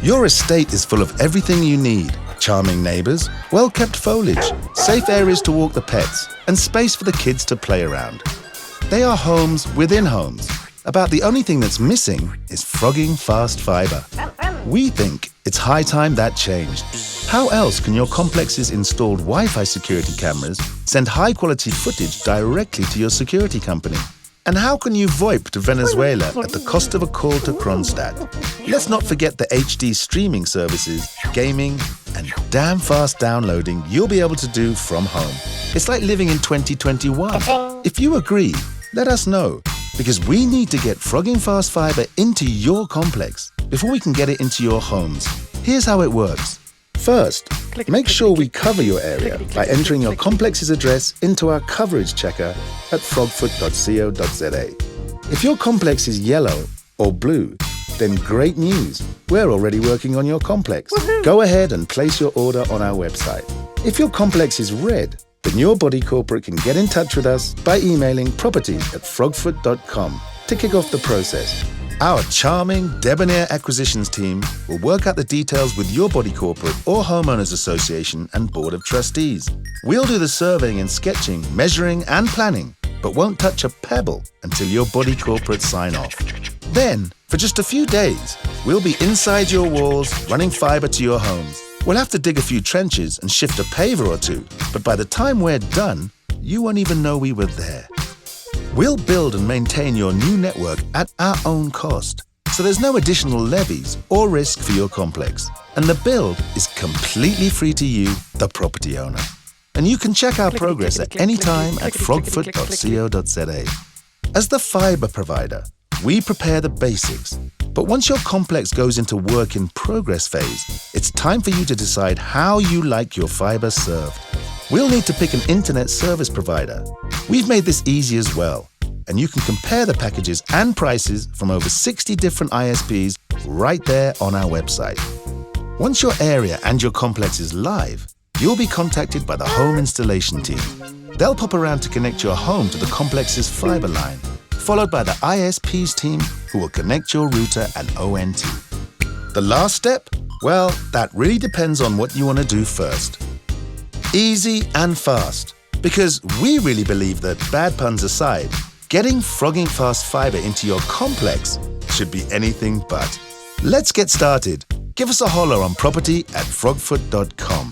Your estate is full of everything you need. Charming neighbours, well-kept foliage, safe areas to walk the pets, and space for the kids to play around. They are homes within homes. About the only thing that's missing is Froggin Fast Fibre. We think it's high time that changed. How else can your complex's installed Wi-Fi security cameras send high-quality footage directly to your security company? And how can you VoIP to Venezuela at the cost of a call to Kronstadt? Let's not forget the HD streaming services, gaming, and damn fast downloading you'll be able to do from home. It's like living in 2021. If you agree, let us know, because we need to get Froggin Fast Fibre into your complex before we can get it into your homes. Here's how it works. First, make sure we cover your area by entering your complex's address into our coverage checker at frogfoot.co.za. If your complex is yellow or blue, then great news, we're already working on your complex. Go ahead and place your order on our website. If your complex is red, then your body corporate can get in touch with us by emailing property@frogfoot.com to kick off the process. Our charming, debonair acquisitions team will work out the details with your body corporate or homeowners association and board of trustees. We'll do the surveying and sketching, measuring and planning, but won't touch a pebble until your body corporate sign off. Then, for just a few days, we'll be inside your walls, running fibre to your homes. We'll have to dig a few trenches and shift a paver or two, but by the time we're done, you won't even know we were there. We'll build and maintain your new network at our own cost, so there's no additional levies or risk for your complex. And the build is completely free to you, the property owner. And you can check our progress at any time at frogfoot.co.za. As the fibre provider, we prepare the basics. But once your complex goes into work in progress phase, it's time for you to decide how you like your fibre served. We'll need to pick an internet service provider. We've made this easy as well, and you can compare the packages and prices from over 60 different ISPs right there on our website. Once your area and your complex is live, you'll be contacted by the home installation team. They'll pop around to connect your home to the complex's fibre line, followed by the ISP's team who will connect your router and ONT. The last step? Well, that really depends on what you want to do first. Easy and fast, because we really believe that, bad puns aside, getting Froggin Fast Fibre into your complex should be anything but. Let's get started. Give us a holler on property@frogfoot.com.